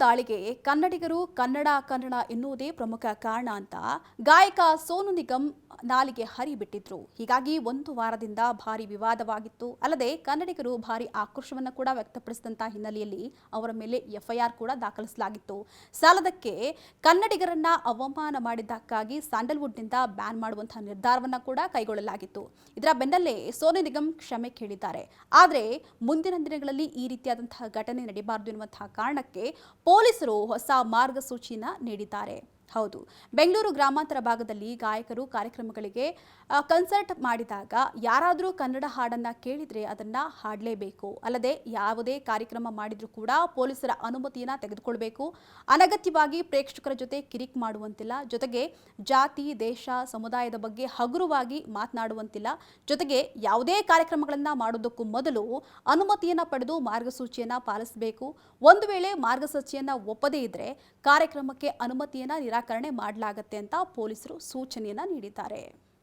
ದಾಳಿಗೆ ಕನ್ನಡಿಗರು ಕನ್ನಡ ಎನ್ನುವುದೇ ಪ್ರಮುಖ ಕಾರಣ ಅಂತ ಗಾಯಕ ಸೋನು ನಿಗಮ್ ನಾಲಿಗೆ ಹರಿಬಿಟ್ಟಿದ್ರು. ಹೀಗಾಗಿ ಒಂದು ವಾರದಿಂದ ಭಾರಿ ವಿವಾದವಾಗಿತ್ತು. ಅಲ್ಲದೆ ಕನ್ನಡಿಗರು ಭಾರಿ ಆಕ್ರೋಶವನ್ನು ಕೂಡ ವ್ಯಕ್ತಪಡಿಸಿದಂತ ಹಿನ್ನೆಲೆಯಲ್ಲಿ ಅವರ ಮೇಲೆ ಎಫ್ಐಆರ್ ಕೂಡ ದಾಖಲಿಸಲಾಗಿತ್ತು. ಸಾಲದಕ್ಕೆ ಕನ್ನಡಿಗರನ್ನ ಅವಮಾನ ಮಾಡಿದ್ದಕ್ಕಾಗಿ ಸ್ಯಾಂಡಲ್ವುಡ್ನಿಂದ ಬ್ಯಾನ್ ಮಾಡುವಂತಹ ನಿರ್ಧಾರವನ್ನ ಕೂಡ ಕೈಗೊಳ್ಳಲಾಗಿತ್ತು. ಇದರ ಬೆನ್ನಲ್ಲೇ ಸೋನು ನಿಗಮ್ ಕ್ಷಮೆ ಕೇಳಿದ್ದಾರೆ. ಆದರೆ ಮುಂದಿನ ದಿನಗಳಲ್ಲಿ ಈ ರೀತಿಯಾದಂತಹ ಘಟನೆ ನಡೆಯಬಾರದು ಎನ್ನುವಂತಹ ಕಾರಣಕ್ಕೆ ಪೊಲೀಸರು ಹೊಸ ಮಾರ್ಗಸೂಚಿನ ನೀಡಿದ್ದಾರೆ. ಹೌದು, ಬೆಂಗಳೂರು ಗ್ರಾಮಾಂತರ ಭಾಗದಲ್ಲಿ ಗಾಯಕರು ಕಾರ್ಯಕ್ರಮಗಳಿಗೆ ಕನ್ಸರ್ಟ್ ಮಾಡಿದಾಗ ಯಾರಾದರೂ ಕನ್ನಡ ಹಾಡನ್ನ ಕೇಳಿದ್ರೆ ಅದನ್ನ ಹಾಡಲೇಬೇಕು. ಅಲ್ಲದೆ ಯಾವುದೇ ಕಾರ್ಯಕ್ರಮ ಮಾಡಿದ್ರೂ ಕೂಡ ಪೊಲೀಸರ ಅನುಮತಿಯನ್ನ ತೆಗೆದುಕೊಳ್ಬೇಕು. ಅನಗತ್ಯವಾಗಿ ಪ್ರೇಕ್ಷಕರ ಜೊತೆ ಕಿರಿಕ್ ಮಾಡುವಂತಿಲ್ಲ. ಜೊತೆಗೆ ಜಾತಿ, ದೇಶ, ಸಮುದಾಯದ ಬಗ್ಗೆ ಹಗುರವಾಗಿ ಮಾತನಾಡುವಂತಿಲ್ಲ. ಜೊತೆಗೆ ಯಾವುದೇ ಕಾರ್ಯಕ್ರಮಗಳನ್ನ ಮಾಡೋದಕ್ಕೂ ಮೊದಲು ಅನುಮತಿಯನ್ನ ಪಡೆದು ಮಾರ್ಗಸೂಚಿಯನ್ನ ಪಾಲಿಸಬೇಕು. ಒಂದು ವೇಳೆ ಮಾರ್ಗಸೂಚಿಯನ್ನ ಒಪ್ಪದೇ ಇದ್ರೆ ಕಾರ್ಯಕ್ರಮಕ್ಕೆ ಅನುಮತಿಯನ್ನ ನಿರಾಕರಣೆ ಮಾಡಲಾಗುತ್ತೆ ಅಂತ ಪೊಲೀಸರು ಸೂಚನೆಯನ್ನ ನೀಡಿದ್ದಾರೆ.